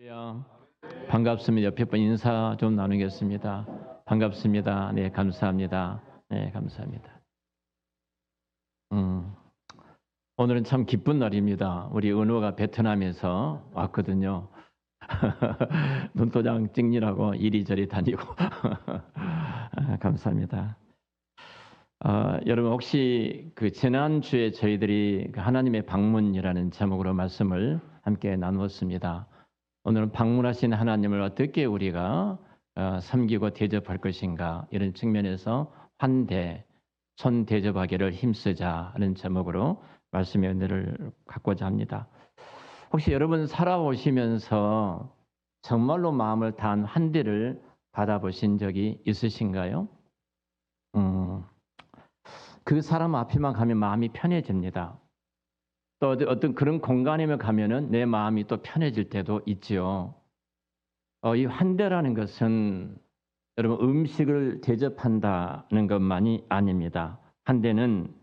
야, 반갑습니다. 옆에 분 인사 좀 나누겠습니다. 반갑습니다. 네, 감사합니다. 네, 감사합니다. 음, 오늘은 참 기쁜 날입니다. 우리 은호가 베트남에서 왔거든요. 눈도장 찍느라고 이리저리 다니고. 감사합니다. 여러분 혹시 그 지난주에 저희들이 그 하나님의 방문이라는 제목으로 말씀을 함께 나누었습니다. 오늘은 방문하신 하나님을 어떻게 우리가 섬기고 대접할 것인가, 이런 측면에서 환대, 손 대접하기를 힘쓰자 하는 제목으로 말씀의 은혜를 갖고자 합니다. 혹시 여러분 살아오시면서 정말로 마음을 다한 환대를 받아보신 적이 있으신가요? 그 사람 앞에만 가면 마음이 편해집니다. 또 어떤 그런 공간에 가면은 내 마음이 또 편해질 때도 있지요. 이 환대라는 것은 여러분 음식을 대접한다는 것만이 아닙니다. 환대는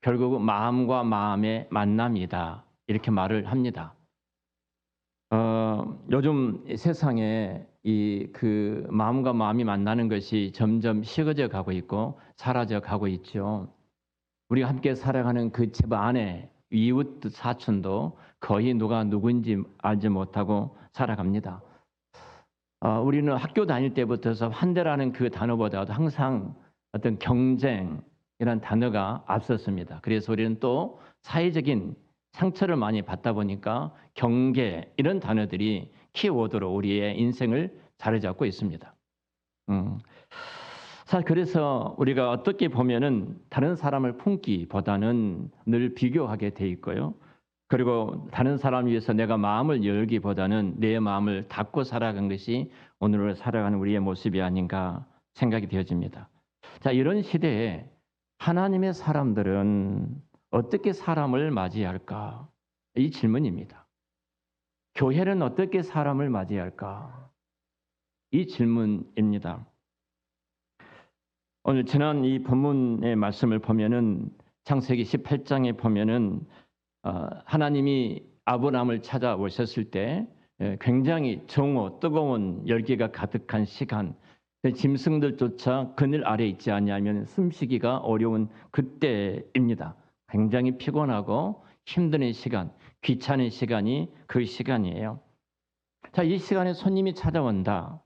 결국 마음과 마음의 만남이다, 이렇게 말을 합니다. 요즘 세상에 그 마음과 마음이 만나는 것이 점점 식어져 가고 있고 사라져 가고 있죠. 우리가 함께 살아가는 그 집 안에 이웃 사촌도 거의 누가 누구인지 알지 못하고 살아갑니다. 우리는 학교 다닐 때부터서 환대라는 그 단어보다도 항상 어떤 경쟁이라는 단어가 앞섰습니다. 그래서 우리는 또 사회적인 상처를 많이 받다 보니까 경계, 이런 단어들이 키워드로 우리의 인생을 자리 잡고 있습니다. 그래서 우리가 어떻게 보면은 다른 사람을 품기보다는 늘 비교하게 돼 있고요. 그리고 다른 사람을 위해서 내가 마음을 열기보다는 내 마음을 닫고 살아간 것이 오늘을 살아가는 우리의 모습이 아닌가 생각이 되어집니다. 자, 이런 시대에 하나님의 사람들은 어떻게 사람을 맞이할까? 이 질문입니다. 교회는 어떻게 사람을 맞이할까? 이 질문입니다. 오늘 지난 이 본문의 말씀을 보면은 창세기 18장에 보면은 하나님이 아브라함을 찾아오셨을 때 굉장히 정오, 뜨거운 열기가 가득한 시간, 짐승들조차 그늘 아래 있지 않냐면 숨쉬기가 어려운 그때입니다. 굉장히 피곤하고 힘든 시간, 귀찮은 시간이 그 시간이에요. 자, 이 시간에 손님이 찾아온다.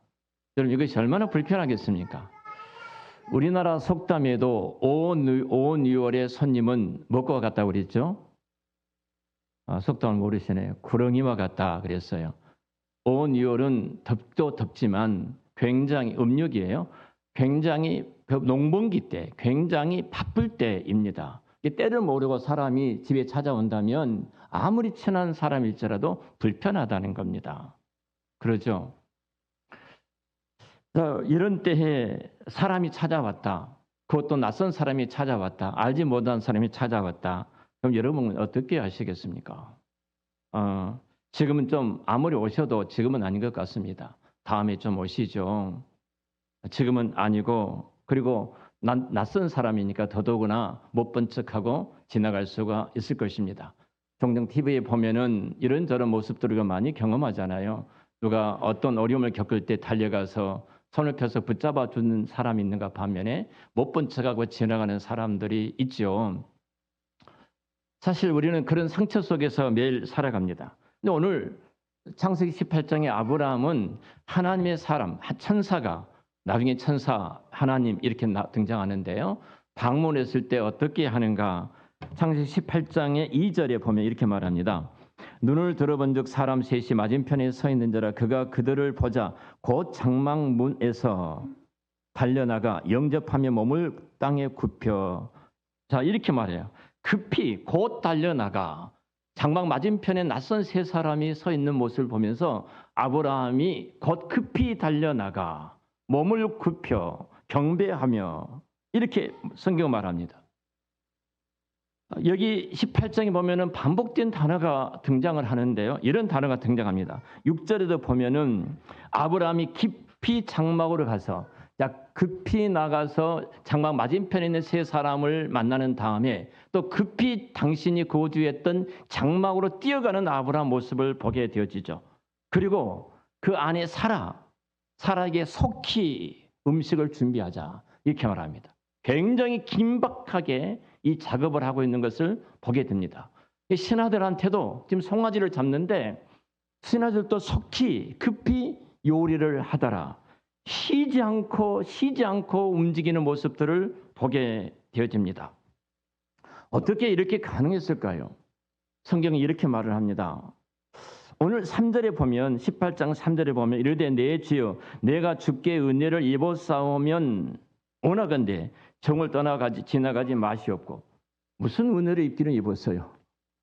여러분, 이것이 얼마나 불편하겠습니까? 우리나라 속담에도 5월, 6월에 손님은 뭐와 같다 그랬죠? 속담을 모르시네요. 구렁이와 같다 그랬어요. 5월, 6월은 덥도 덥지만 굉장히 음력이에요. 굉장히 농번기 때, 굉장히 바쁠 때입니다. 때를 모르고 사람이 집에 찾아온다면 아무리 친한 사람일지라도 불편하다는 겁니다. 그러죠? 이런 때에 사람이 찾아왔다. 그것도 낯선 사람이 찾아왔다. 알지 못한 사람이 찾아왔다. 그럼 여러분은 어떻게 하시겠습니까? 지금은 좀 아무리 오셔도 지금은 아닌 것 같습니다. 다음에 좀 오시죠. 지금은 아니고, 그리고 낯선 사람이니까 더더구나 못 본 척하고 지나갈 수가 있을 것입니다. 종종 TV에 보면은 이런저런 모습들을 많이 경험하잖아요. 누가 어떤 어려움을 겪을 때 달려가서 손을 펴서 붙잡아 주는 사람이 있는가 반면에 못 본 척하고 지나가는 사람들이 있죠. 사실 우리는 그런 상처 속에서 매일 살아갑니다. 근데 오늘 창세기 18장의 아브라함은 하나님의 사람, 천사가, 나중에 천사, 하나님 이렇게 등장하는데요. 방문했을 때 어떻게 하는가? 창세기 18장의 2절에 보면 이렇게 말합니다. 눈을 들어본즉 사람 셋이 맞은편에 서 있는지라 그가 그들을 보자 곧 장막문에서 달려나가 영접하며 몸을 땅에 굽혀. 자, 이렇게 말해요. 급히 곧 달려나가. 장막 맞은편에 낯선 세 사람이 서 있는 모습을 보면서 아브라함이 곧 급히 달려나가 몸을 굽혀 경배하며, 이렇게 성경 말합니다. 여기 18장에 보면은 반복된 단어가 등장을 하는데요. 이런 단어가 등장합니다. 6절에도 보면은 아브라함이 깊이 장막으로 가서, 급히 나가서 장막 맞은편에 있는 세 사람을 만나는 다음에 또 급히 당신이 거주했던 장막으로 뛰어가는 아브라함 모습을 보게 되어지죠. 그리고 그 안에 사라에게 속히 음식을 준비하자. 이렇게 말합니다. 굉장히 긴박하게 이 작업을 하고 있는 것을 보게 됩니다. 신하들한테도 지금 송아지를 잡는데 신하들도 속히 급히 요리를 하더라. 쉬지 않고 움직이는 모습들을 보게 되어집니다. 어떻게 이렇게 가능했을까요? 성경이 이렇게 말을 합니다. 오늘 3절에 보면 18장 3절에 보면 이르되 내 주여 내가 주께 은혜를 입었사오면 원하건대 정을 지나가지 마시옵고. 무슨 은혜를 입기는 입었어요?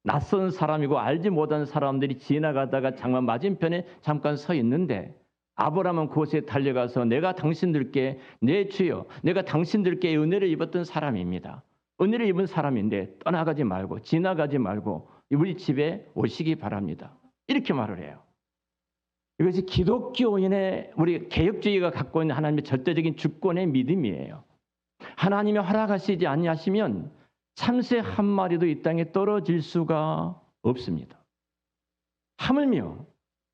낯선 사람이고 알지 못한 사람들이 지나가다가 장만 맞은편에 잠깐 서 있는데 아브라함은 그곳에 달려가서 내가 당신들께 내 주여 내가 당신들께 은혜를 입었던 사람입니다. 은혜를 입은 사람인데 떠나가지 말고 지나가지 말고 우리 집에 오시기 바랍니다. 이렇게 말을 해요. 이것이 기독교인의 우리 개혁주의가 갖고 있는 하나님의 절대적인 주권의 믿음이에요. 하나님이 허락하시지 아니하시면 참새 한 마리도 이 땅에 떨어질 수가 없습니다. 하물며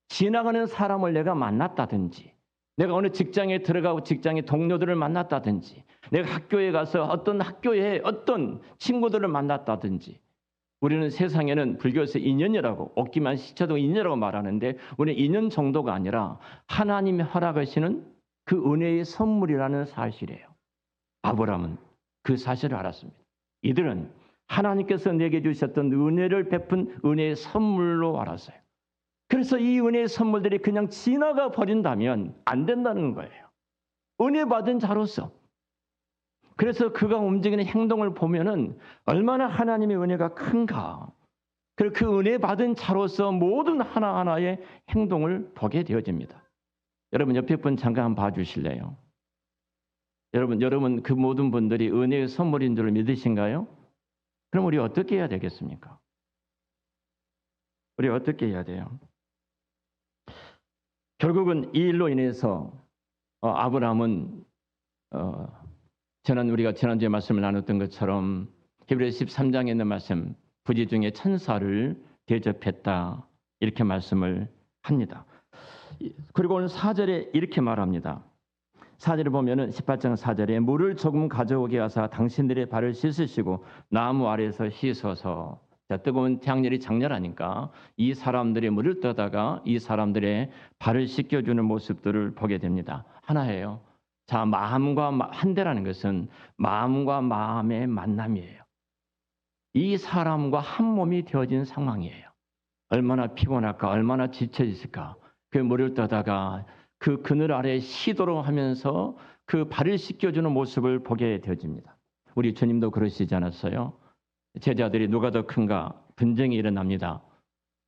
지나가는 사람을 내가 만났다든지 내가 어느 직장에 들어가고 직장의 동료들을 만났다든지 내가 학교에 가서 어떤 학교에 어떤 친구들을 만났다든지 우리는 세상에는 불교에서 인연이라고 얻기만 시켜도 인연이라고 말하는데 우리는 인연 정도가 아니라 하나님이 허락하시는 그 은혜의 선물이라는 사실이에요. 아브라함은 그 사실을 알았습니다. 이들은 하나님께서 내게 주셨던 은혜를 베푼 은혜의 선물로 알았어요. 그래서 이 은혜의 선물들이 그냥 지나가 버린다면 안 된다는 거예요. 은혜 받은 자로서. 그래서 그가 움직이는 행동을 보면은 얼마나 하나님의 은혜가 큰가. 그리고 그 은혜 받은 자로서 모든 하나하나의 행동을 보게 되어집니다. 여러분 옆에 분 잠깐 한번 봐주실래요? 여러분 그 모든 분들이 은혜의 선물인 줄 믿으신가요? 그럼 우리 어떻게 해야 되겠습니까? 우리 어떻게 해야 돼요? 결국은 이 일로 인해서 아브라함은 우리가 지난주에 말씀을 나눴던 것처럼 히브리서 13장에 있는 말씀 부지 중에 천사를 대접했다 이렇게 말씀을 합니다. 그리고 오늘 4절에 이렇게 말합니다. 4절에 보면은 18장 4절에 물을 조금 가져오게 하사 당신들의 발을 씻으시고 나무 아래에서 씻어서. 자, 뜨거운 태양열이 장렬하니까 이 사람들의 물을 떠다가 이 사람들의 발을 씻겨주는 모습들을 보게 됩니다. 하나예요. 자, 마음과 한대라는 것은 마음과 마음의 만남이에요. 이 사람과 한 몸이 되어진 상황이에요. 얼마나 피곤할까, 얼마나 지쳐 있을까. 그 물을 떠다가 그 그늘 아래 쉬도록 하면서 그 발을 씻겨주는 모습을 보게 되어집니다. 우리 주님도 그러시지 않았어요? 제자들이 누가 더 큰가 분쟁이 일어납니다.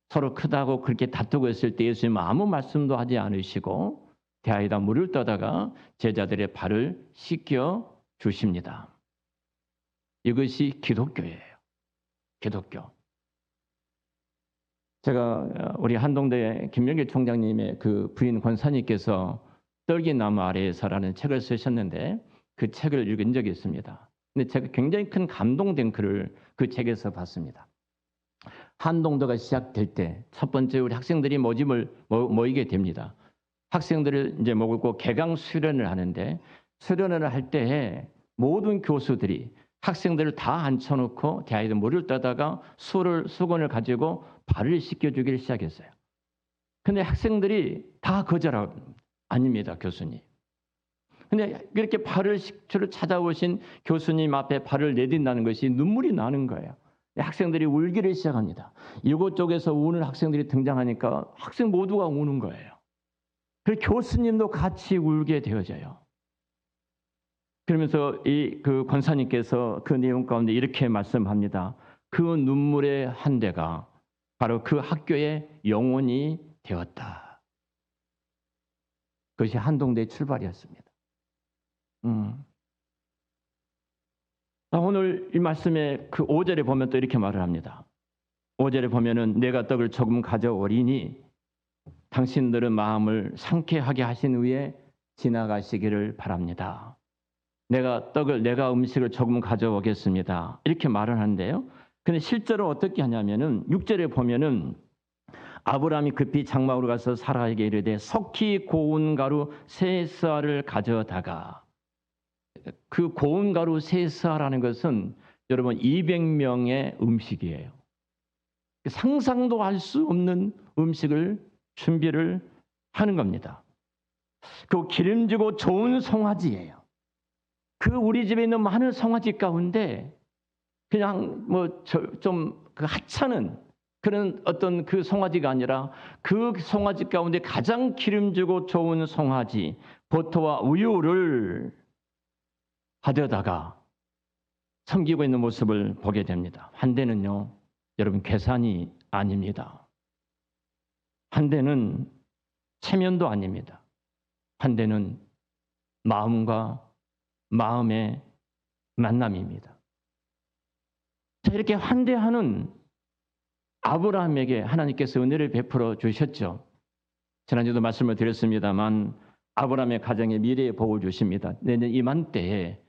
서로 크다고 그렇게 다투고 있을 때 예수님은 아무 말씀도 하지 않으시고 대하에다 물을 떠다가 제자들의 발을 씻겨 주십니다. 이것이 기독교예요. 기독교. 제가 우리 한동대 김명길 총장님의 그 부인 권사님께서 떨기나무 아래에서라는 책을 쓰셨는데 그 책을 읽은 적이 있습니다. 근데 제가 굉장히 큰 감동된 글을 그 책에서 봤습니다. 한동도가 시작될 때 첫 번째 우리 학생들이 모이게 됩니다. 학생들을 이제 모으고 개강 수련을 하는데 수련을 할 때에 모든 교수들이 학생들을 다 앉혀놓고 대하에다 물을 떠다가 수건을 가지고 발을 씻겨주기를 시작했어요. 근데 학생들이 다 거절하고 아닙니다, 교수님. 근데 이렇게 발을 씻기를 찾아오신 교수님 앞에 발을 내딛는다는 것이 눈물이 나는 거예요. 학생들이 울기를 시작합니다. 이곳저곳에서 우는 학생들이 등장하니까 학생 모두가 우는 거예요. 그리고 교수님도 같이 울게 되어져요. 그러면서 그 권사님께서 그 내용 가운데 이렇게 말씀합니다. 그 눈물의 한 대가 바로 그 학교의 영혼이 되었다. 그것이 한동대의 출발이었습니다. 오늘 이 말씀의 그 5절에 보면 또 이렇게 말을 합니다. 5절에 보면은 내가 떡을 조금 가져오리니 당신들은 마음을 상쾌하게 하신 후에 지나가시기를 바랍니다. 내가 음식을 조금 가져오겠습니다. 이렇게 말을 하는데요. 근데 실제로 어떻게 하냐면은 6절에 보면은 아브라함이 급히 장막으로 가서 사라에게 이르되 속히 고운 가루 세 스아를 가져다가, 그 고운 가루 세 스아라는 것은 여러분 200명의 음식이에요. 상상도 할 수 없는 음식을 준비를 하는 겁니다. 그 기름지고 좋은 송아지예요. 그 우리 집에 있는 많은 송아지 가운데 그냥 뭐 좀 그 하찮은 그런 어떤 그 송아지가 아니라 그 송아지 가운데 가장 기름지고 좋은 송아지 버터와 우유를 가져다가 섬기고 있는 모습을 보게 됩니다. 한 대는요, 여러분 계산이 아닙니다. 한 대는 체면도 아닙니다. 한 대는 마음과 마음의 만남입니다. 자, 이렇게 환대하는 아브라함에게 하나님께서 은혜를 베풀어 주셨죠. 지난주도 말씀을 드렸습니다만 아브라함의 가정에 미래의 복을 주십니다. 내년 이맘때에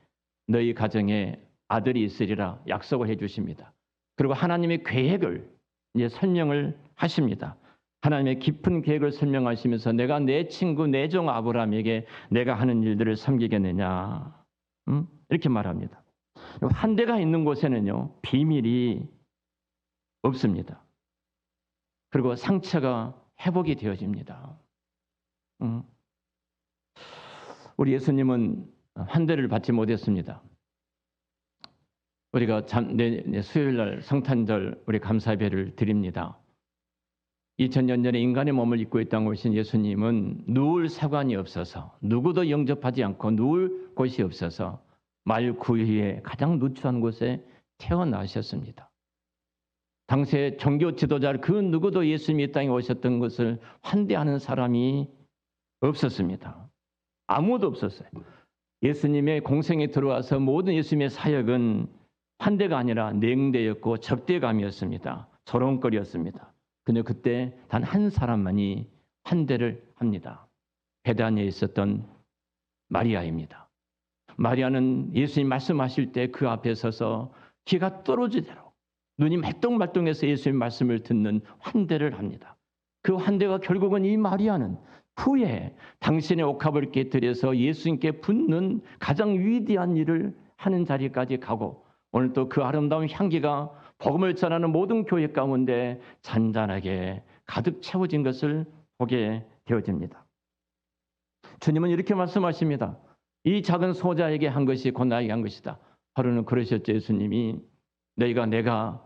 너희 가정에 아들이 있으리라 약속을 해 주십니다. 그리고 하나님의 계획을 이제 설명을 하십니다. 하나님의 깊은 계획을 설명하시면서 내가 내 친구 내 종 아브라함에게 내가 하는 일들을 섬기겠느냐, 이렇게 말합니다. 환대가 있는 곳에는요 비밀이 없습니다. 그리고 상처가 회복이 되어집니다. 우리 예수님은 환대를 받지 못했습니다. 우리가 수요일 날 성탄절 우리 감사배를 드립니다. 2000년 전에 인간의 몸을 입고 이 땅에 오신 예수님은 누울 사관이 없어서, 누구도 영접하지 않고 누울 곳이 없어서 말 구유에 가장 누추한 곳에 태어나셨습니다. 당시에 종교 지도자 그 누구도 예수님이 이 땅에 오셨던 것을 환대하는 사람이 없었습니다. 아무도 없었어요. 예수님의 공생에 들어와서 모든 예수님의 사역은 환대가 아니라 냉대였고 적대감이었습니다. 조롱거리였습니다. 근데 그때 단 한 사람만이 환대를 합니다. 베다니에 있었던 마리아입니다. 마리아는 예수님 말씀하실 때 그 앞에 서서 기가 떨어지도록 눈이 말똥말똥해서 예수님 말씀을 듣는 환대를 합니다. 그 환대가 결국은 이 마리아는 후에 당신의 옥합을 깨뜨려서 예수님께 붙는 가장 위대한 일을 하는 자리까지 가고, 오늘 또 그 아름다운 향기가 복음을 전하는 모든 교회 가운데 잔잔하게 가득 채워진 것을 보게 되어집니다. 주님은 이렇게 말씀하십니다. 이 작은 소자에게 한 것이 곧 나에게 한 것이다. 하루는 그러셨죠. 예수님이 내가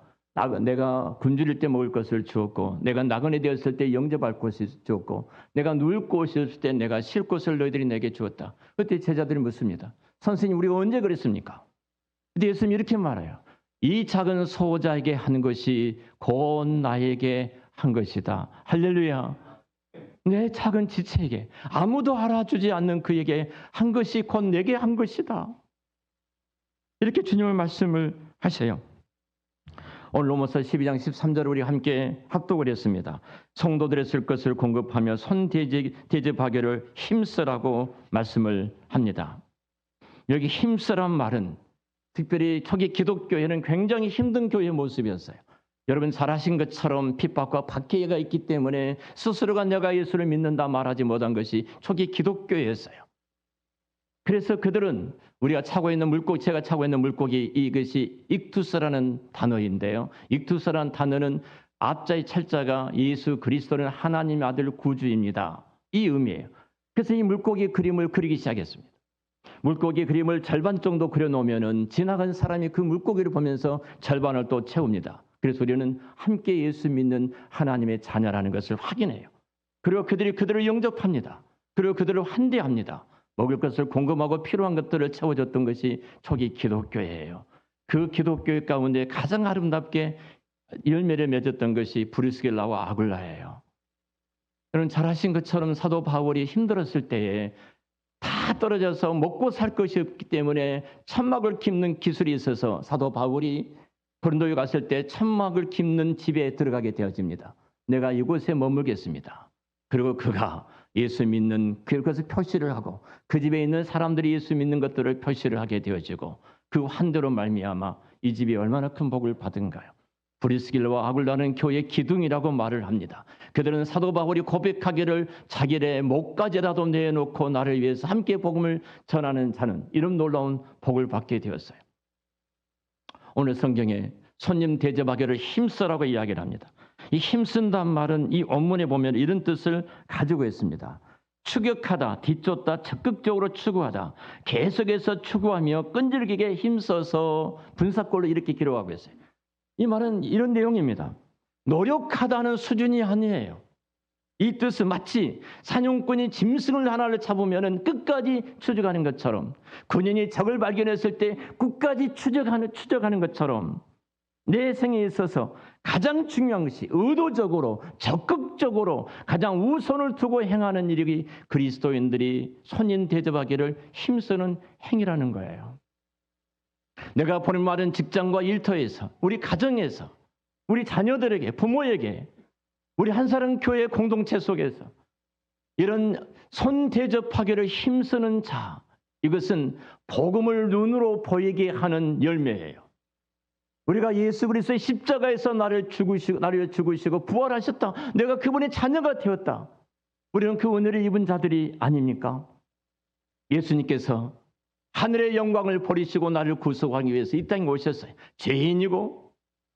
굶주릴 때 먹을 것을 주었고, 내가 나그네 되었을 때 영접할 곳을 주었고, 내가 누울 곳이었을 때 내가 쉴 곳을 너희들이 내게 주었다. 그때 제자들이 묻습니다. 선생님, 우리가 언제 그랬습니까? 근데 예수님이 이렇게 말해요. 이 작은 소자에게 한 것이 곧 나에게 한 것이다. 할렐루야. 내 작은 지체에게, 아무도 알아주지 않는 그에게 한 것이 곧 내게 한 것이다. 이렇게 주님의 말씀을 하셔요. 오늘 로마서 12장 13절을 우리 함께 합독을 했습니다. 성도들의 쓸 것을 공급하며 손 대접하기를 힘쓰라고 말씀을 합니다. 여기 힘쓰란 말은 특별히 초기 기독교회는 굉장히 힘든 교회의 모습이었어요. 여러분 잘 아신 것처럼 핍박과 박해가 있기 때문에 스스로가 내가 예수를 믿는다 말하지 못한 것이 초기 기독교회였어요. 그래서 그들은 우리가 차고 있는 물고기, 제가 차고 있는 물고기, 이것이 익투스라는 단어인데요. 익투스라는 단어는 앞자의 철자가 예수 그리스도는 하나님의 아들 구주입니다. 이 의미예요. 그래서 이 물고기 그림을 그리기 시작했습니다. 물고기 그림을 절반 정도 그려놓으면 지나간 사람이 그 물고기를 보면서 절반을 또 채웁니다. 그래서 우리는 함께 예수 믿는 하나님의 자녀라는 것을 확인해요. 그리고 그들을 영접합니다. 그리고 그들을 환대합니다. 먹을 것을 공급하고 필요한 것들을 채워줬던 것이 초기 기독교예요. 그 기독교 가운데 가장 아름답게 열매를 맺었던 것이 브리스길라와 아굴라예요. 여러분 잘 아신 것처럼 사도 바울이 힘들었을 때에 다 떨어져서 먹고 살 것이 없기 때문에 천막을 깁는 기술이 있어서 사도 바울이 고린도에 갔을 때 천막을 깁는 집에 들어가게 되어집니다. 내가 이곳에 머물겠습니다. 그리고 그가 예수 믿는 그것을 표시를 하고 그 집에 있는 사람들이 예수 믿는 것들을 표시를 하게 되어지고 그 환대로 말미암아 이 집이 얼마나 큰 복을 받은가요. 브리스길라와 아굴라는 교회 기둥이라고 말을 합니다. 그들은 사도 바울이 고백하기를 자기의 목까지라도 내놓고 나를 위해서 함께 복음을 전하는 자는 이런 놀라운 복을 받게 되었어요. 오늘 성경에 손님 대접하기를 힘쓰라고 이야기를 합니다. 이 힘쓴다는 말은 이 원문에 보면 이런 뜻을 가지고 있습니다. 추격하다, 뒤쫓다, 적극적으로 추구하다, 계속해서 추구하며 끈질기게 힘써서 분사꼴로 이렇게 기록하고 있어요. 이 말은 이런 내용입니다. 노력하다는 수준이 아니에요. 이 뜻은 마치 사냥꾼이 짐승을 하나를 잡으면 끝까지 추적하는 것처럼, 군인이 적을 발견했을 때 끝까지 추적하는 것처럼 내 생에 있어서 가장 중요한 것이 의도적으로 적극적으로 가장 우선을 두고 행하는 일이 그리스도인들이 손님 대접하기를 힘쓰는 행위라는 거예요. 내가 보는 말은 직장과 일터에서, 우리 가정에서, 우리 자녀들에게, 부모에게, 우리 한 사람 교회 공동체 속에서 이런 손 대접하기를 힘쓰는 자, 이것은 복음을 눈으로 보이게 하는 열매예요. 우리가 예수 그리스도의 십자가에서 나를 죽으시고 부활하셨다. 내가 그분의 자녀가 되었다. 우리는 그 은혜를 입은 자들이 아닙니까? 예수님께서 하늘의 영광을 버리시고 나를 구속하기 위해서 이 땅에 오셨어요. 죄인이고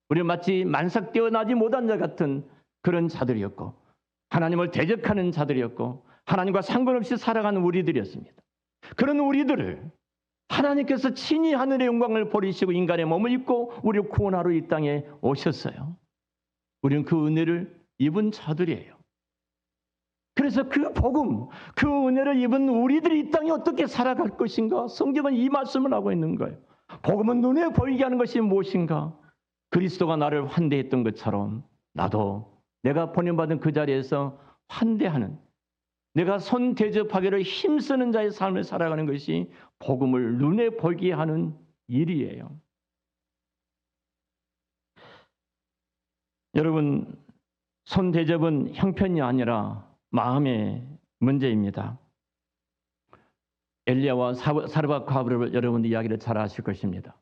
우리 마치 만삭 깨어나지 못한 자 같은 그런 자들이었고, 하나님을 대적하는 자들이었고, 하나님과 상관없이 살아가는 우리들이었습니다. 그런 우리들을 하나님께서 친히 하늘의 영광을 버리시고 인간의 몸을 입고 우리를 구원하러 이 땅에 오셨어요. 우리는 그 은혜를 입은 자들이에요. 그래서 그 복음, 그 은혜를 입은 우리들이 이 땅에 어떻게 살아갈 것인가? 성경은 이 말씀을 하고 있는 거예요. 복음은 눈에 보이게 하는 것이 무엇인가? 그리스도가 나를 환대했던 것처럼 나도 내가 보냄받은 그 자리에서 환대하는, 내가 손 대접하기를 힘쓰는 자의 삶을 살아가는 것이 복음을 눈에 보이게 하는 일이에요. 여러분, 손 대접은 형편이 아니라 마음의 문제입니다. 엘리야와 사르밧 과부를 여러분들 이야기를 잘 아실 것입니다.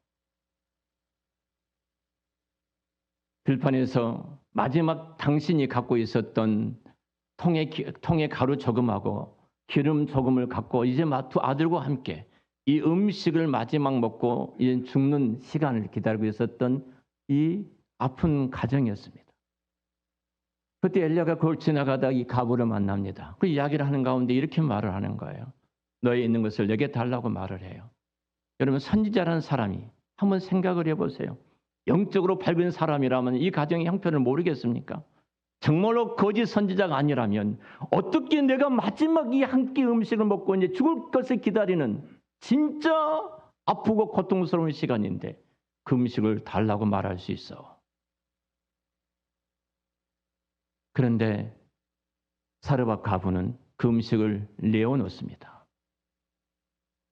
들판에서 마지막 당신이 갖고 있었던 통에 가루 조금하고 기름 조금을 갖고 이제 두 아들과 함께 이 음식을 마지막 먹고 이제 죽는 시간을 기다리고 있었던 이 아픈 가정이었습니다. 그때 엘리야가 그걸 지나가다 이 과부를 만납니다. 그 이야기를 하는 가운데 이렇게 말을 하는 거예요. 너에 있는 것을 내게 달라고 말을 해요. 여러분, 선지자라는 사람이 한번 생각을 해보세요. 영적으로 밝은 사람이라면 이 가정의 형편을 모르겠습니까? 정말로 거짓 선지자가 아니라면 어떻게 내가 마지막 이 한 끼 음식을 먹고 이제 죽을 것을 기다리는 진짜 아프고 고통스러운 시간인데 그 음식을 달라고 말할 수 있어. 그런데 사르밧 과부는 그 음식을 내어놓습니다.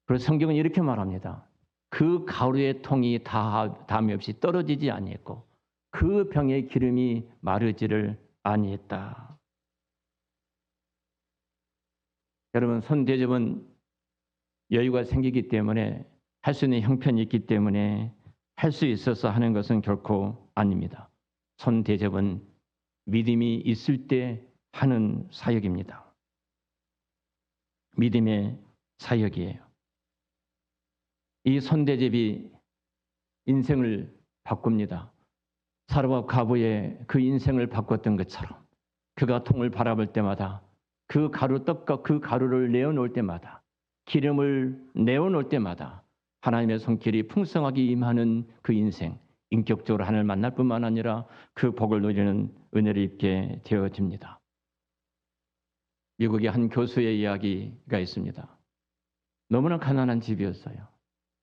그래서 성경은 이렇게 말합니다. 그 가루의 통이 담이 없이 떨어지지 아니했고 그 병의 기름이 마르지를 아니했다. 여러분, 손 대접은 여유가 생기기 때문에, 할 수 있는 형편이 있기 때문에 할 수 있어서 하는 것은 결코 아닙니다. 손 대접은 믿음이 있을 때 하는 사역입니다. 믿음의 사역이에요. 이 손 대접이 인생을 바꿉니다. 사르밧 과부의 그 인생을 바꿨던 것처럼 그가 통을 바라볼 때마다 그 가루떡과 그 가루를 내어놓을 때마다, 기름을 내어놓을 때마다 하나님의 손길이 풍성하게 임하는 그 인생, 인격적으로 하나님을 만날 뿐만 아니라 그 복을 누리는 은혜를 입게 되어집니다. 미국의 한 교수의 이야기가 있습니다. 너무나 가난한 집이었어요.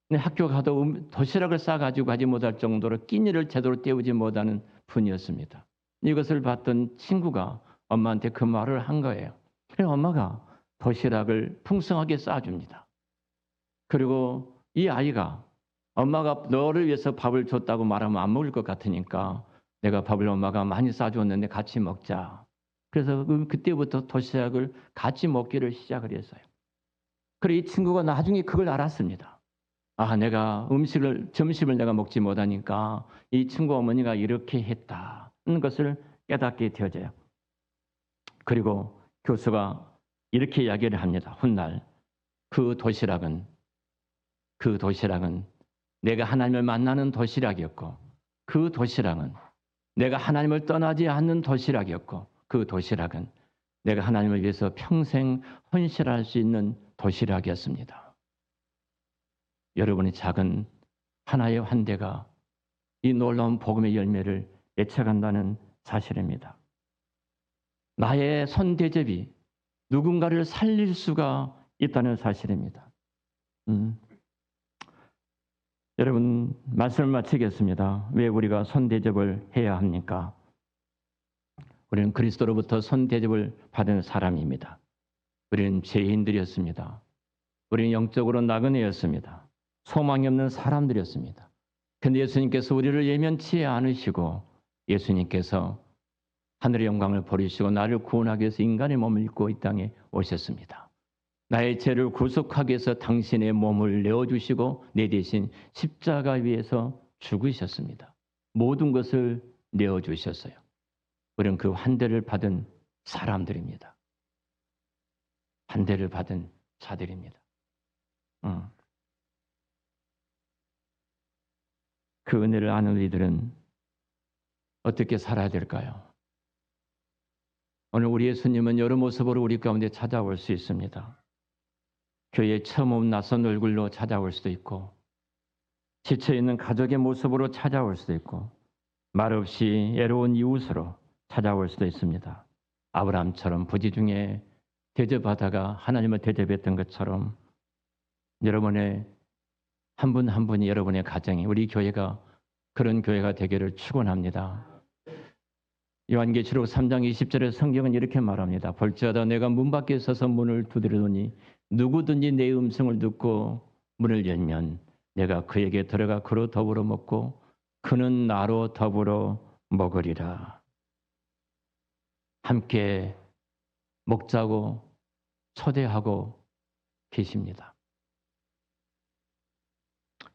근데 학교 가도 도시락을 싸가지고 가지 못할 정도로 끼니를 제대로 때우지 못하는 분이었습니다. 이것을 봤던 친구가 엄마한테 그 말을 한 거예요. 그래서 엄마가 도시락을 풍성하게 싸줍니다. 그리고 이 아이가 엄마가 너를 위해서 밥을 줬다고 말하면 안 먹을 것 같으니까 내가 밥을 엄마가 많이 싸줬는데 같이 먹자. 그래서 그때부터 도시락을 같이 먹기를 시작을 했어요. 그리고 이 친구가 나중에 그걸 알았습니다. 내가 점심을 내가 먹지 못하니까 이 친구 어머니가 이렇게 했다는 것을 깨닫게 되어져요. 그리고 교수가 이렇게 이야기를 합니다. 훗날 그 도시락은 내가 하나님을 만나는 도시락이었고, 그 도시락은 내가 하나님을 떠나지 않는 도시락이었고, 그 도시락은 내가 하나님을 위해서 평생 헌신할 수 있는 도시락이었습니다. 여러분의 작은 하나의 환대가 이 놀라운 복음의 열매를 예측한다는 사실입니다. 나의 손대접이 누군가를 살릴 수가 있다는 사실입니다. 여러분, 말씀을 마치겠습니다. 왜 우리가 손대접을 해야 합니까? 우리는 그리스도로부터 손대접을 받은 사람입니다. 우리는 죄인들이었습니다. 우리는 영적으로 나그네였습니다. 소망이 없는 사람들이었습니다. 그런데 예수님께서 우리를 예면치 않으시고 예수님께서 하늘의 영광을 버리시고 나를 구원하기 위해서 인간의 몸을 입고 이 땅에 오셨습니다. 나의 죄를 구속하기 위해서 당신의 몸을 내어주시고 내 대신 십자가 위에서 죽으셨습니다. 모든 것을 내어주셨어요. 우리는 그 환대를 받은 사람들입니다. 환대를 받은 자들입니다. 그 은혜를 아는 우리들은 어떻게 살아야 될까요? 오늘 우리 예수님은 여러 모습으로 우리 가운데 찾아올 수 있습니다. 교회에 처음 온 낯선 얼굴로 찾아올 수도 있고, 지쳐있는 가족의 모습으로 찾아올 수도 있고, 말없이 애로운 이웃으로 찾아올 수도 있습니다. 아브라함처럼 부지 중에 대접하다가 하나님을 대접했던 것처럼 여러분의 한 분 한 분이 여러분의 가정이, 우리 교회가 그런 교회가 되기를 축원합니다. 요한계시록 3장 20절의 성경은 이렇게 말합니다. 볼지어다 내가 문 밖에 서서 문을 두드리더니 누구든지 내 음성을 듣고 문을 열면 내가 그에게 들어가 그로 더불어 먹고 그는 나로 더불어 먹으리라. 함께 먹자고 초대하고 계십니다.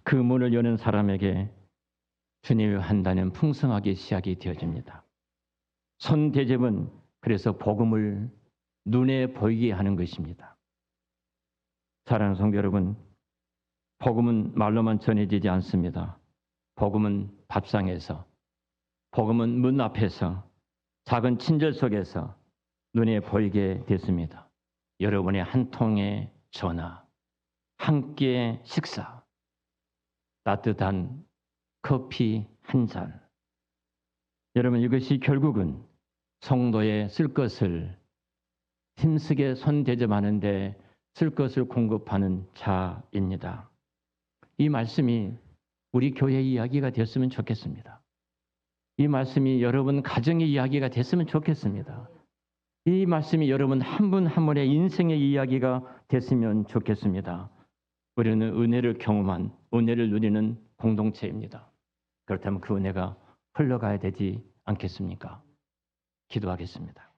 그 문을 여는 사람에게 주님이 한다는 풍성하게 시작이 되어집니다. 손대접은 그래서 복음을 눈에 보이게 하는 것입니다. 사랑하는 성도 여러분, 복음은 말로만 전해지지 않습니다. 복음은 밥상에서, 복음은 문 앞에서, 작은 친절 속에서 눈에 보이게 됐습니다. 여러분의 한 통의 전화, 한 끼의 식사, 따뜻한 커피 한 잔. 여러분, 이것이 결국은 성도의 쓸 것을 힘쓰게 손대접하는데 쓸 것을 공급하는 자입니다. 이 말씀이 우리 교회의 이야기가 됐으면 좋겠습니다. 이 말씀이 여러분 가정의 이야기가 됐으면 좋겠습니다. 이 말씀이 여러분 한 분 한 분의 인생의 이야기가 됐으면 좋겠습니다. 우리는 은혜를 경험한, 은혜를 누리는 공동체입니다. 그렇다면 그 은혜가 흘러가야 되지 않겠습니까? 기도하겠습니다.